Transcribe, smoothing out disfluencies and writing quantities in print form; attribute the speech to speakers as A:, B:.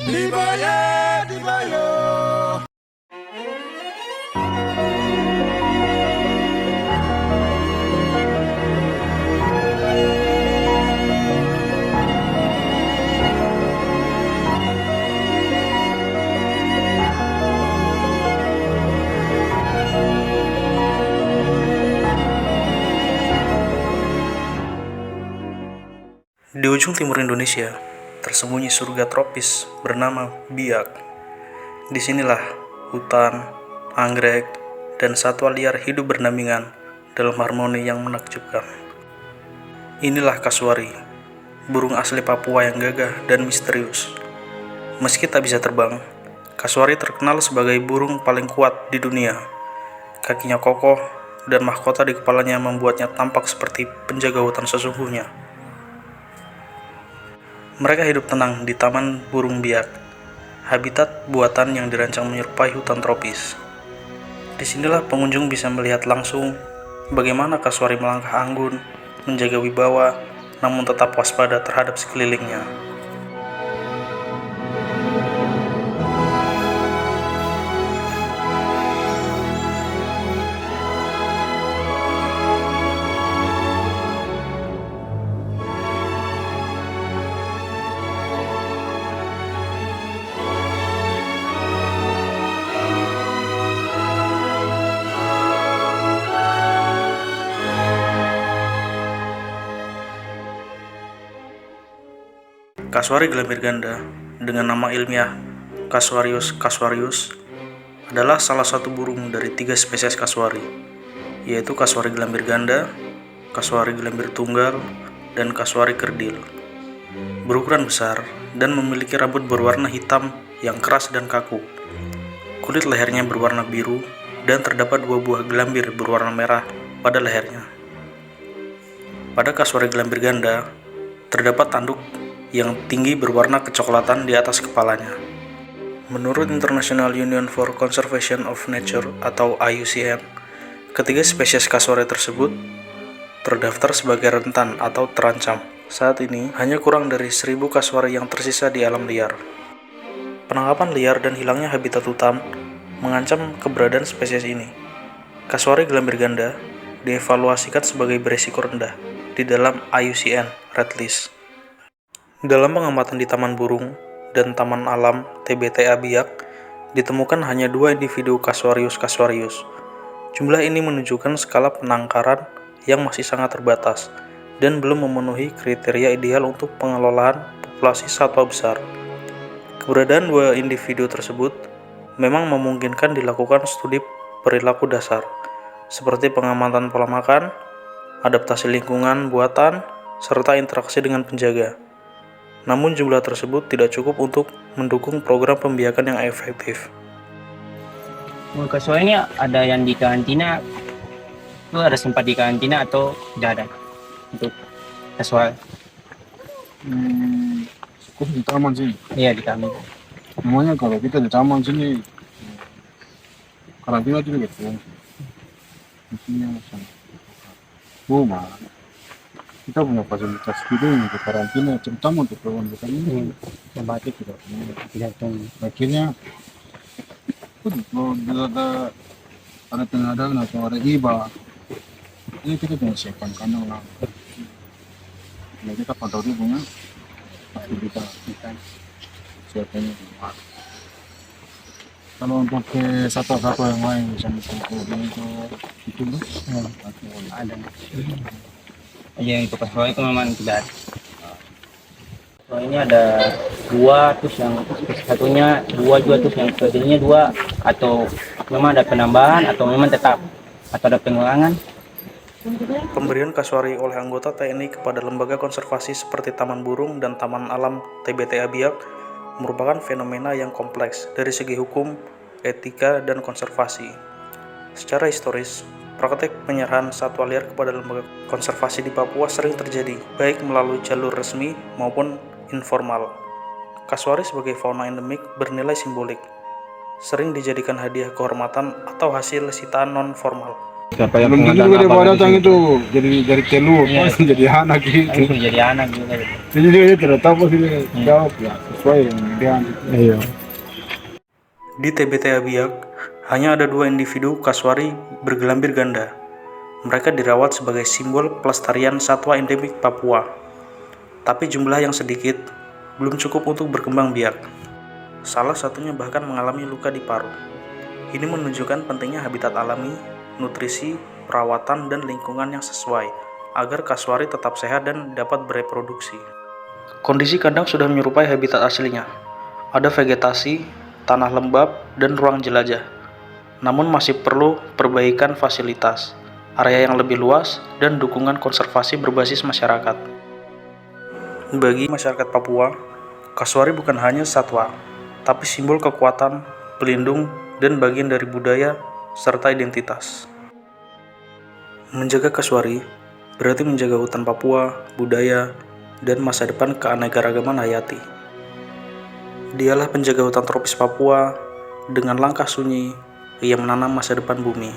A: Dibaye, dibayo.
B: Di ujung timur Indonesia, tersembunyi surga tropis bernama Biak. Disinilah hutan, anggrek, dan satwa liar hidup berdampingan dalam harmoni yang menakjubkan. Inilah kasuari, burung asli Papua yang gagah dan misterius. Meski tak bisa terbang, kasuari terkenal sebagai burung paling kuat di dunia. Kakinya kokoh dan mahkota di kepalanya membuatnya tampak seperti penjaga hutan sesungguhnya. Mereka hidup tenang di Taman Burung Biak, habitat buatan yang dirancang menyerupai hutan tropis. Disinilah pengunjung bisa melihat langsung bagaimana kasuari melangkah anggun, menjaga wibawa, namun tetap waspada terhadap sekelilingnya. Kasuari gelambir ganda dengan nama ilmiah Casuarius casuarius adalah salah satu burung dari 3 spesies kasuari, yaitu kasuari gelambir ganda, kasuari gelambir tunggal, dan kasuari kerdil. Berukuran besar dan memiliki rambut berwarna hitam yang keras dan kaku. Kulit lehernya berwarna biru dan terdapat 2 buah gelambir berwarna merah pada lehernya. Pada kasuari gelambir ganda, terdapat tanduk yang tinggi berwarna kecoklatan di atas kepalanya. Menurut International Union for Conservation of Nature atau IUCN, ketiga spesies kasuari tersebut terdaftar sebagai rentan atau terancam. Saat ini, hanya kurang dari 1.000 kasuari yang tersisa di alam liar. Penangkapan liar dan hilangnya habitat hutan mengancam keberadaan spesies ini. Kasuari gelambir ganda dievaluasikan sebagai berisiko rendah di dalam IUCN Red List. Dalam pengamatan di Taman Burung dan Taman Alam TBTA Biak, ditemukan hanya 2 individu Casuarius casuarius. Jumlah ini menunjukkan skala penangkaran yang masih sangat terbatas dan belum memenuhi kriteria ideal untuk pengelolaan populasi satwa besar. Keberadaan 2 individu tersebut memang memungkinkan dilakukan studi perilaku dasar, seperti pengamatan pola makan, adaptasi lingkungan buatan, serta interaksi dengan penjaga. Namun jumlah tersebut tidak cukup untuk mendukung program pembiakan yang efektif.
C: Kasuari ini ada yang di karantina, itu ada sempat di karantina atau tidak ada untuk kasuari?
D: Kok di taman sini?
C: Iya di kami.
D: Namanya kalau kita di taman sini karantina itu juga tuh. Isinya rumah. Kita punya fasilitas gitu untuk karantina, terutama untuk hewan bukan ini.
C: Membantu tidak tunggu.
D: Akhirnya, kalau ada pengadaan atau ada hibah, ini kita punya siapkan kandang lah. Nah, kita pantau dia punya aktivitas siapkannya. Kalau untuk satwa-satwa yang lain, misalnya itu
C: Ada. Yang untuk kasuari itu memang tidak ada. Kasuari ini ada 2, terus yang satunya 2 juga, terus yang keduanya 2, atau memang ada penambahan atau memang tetap atau ada pengurangan.
B: Pemberian kasuari oleh anggota TNI kepada lembaga konservasi seperti Taman Burung dan Taman Alam TBTA Biak merupakan fenomena yang kompleks dari segi hukum, etika, dan konservasi. Secara historis, praktik penyerahan satwa liar kepada lembaga konservasi di Papua sering terjadi, baik melalui jalur resmi maupun informal. Kasuari sebagai fauna endemik bernilai simbolik, sering dijadikan hadiah kehormatan atau hasil sitaan non-formal.
C: Siapa yang
D: Belum tentu
C: pengadaan
D: juga dia
C: abang
D: bawa
C: di
D: datang
C: situ.
D: itu jadi dari telur
C: Iya.
D: jadi anak
C: Kan
D: gitu.
C: itu jadi anak juga.
D: Jadi dia tidak tahu pasti dia jawab ya sesuai yang dia. Iya.
B: Di TBTA Biak, hanya ada 2 individu kasuari bergelambir ganda. Mereka dirawat sebagai simbol pelestarian satwa endemik Papua. Tapi jumlah yang sedikit belum cukup untuk berkembang biak. Salah satunya bahkan mengalami luka di paru. Ini menunjukkan pentingnya habitat alami, nutrisi, perawatan, dan lingkungan yang sesuai agar kasuari tetap sehat dan dapat bereproduksi. Kondisi kandang sudah menyerupai habitat aslinya. Ada vegetasi, tanah lembab, dan ruang jelajah. Namun masih perlu perbaikan fasilitas, area yang lebih luas, dan dukungan konservasi berbasis masyarakat. Bagi masyarakat Papua, kasuari bukan hanya satwa, tapi simbol kekuatan, pelindung, dan bagian dari budaya serta identitas. Menjaga kasuari berarti menjaga hutan Papua, budaya, dan masa depan keanekaragaman hayati. Dialah penjaga hutan tropis Papua, dengan langkah sunyi ia menanam masa depan bumi.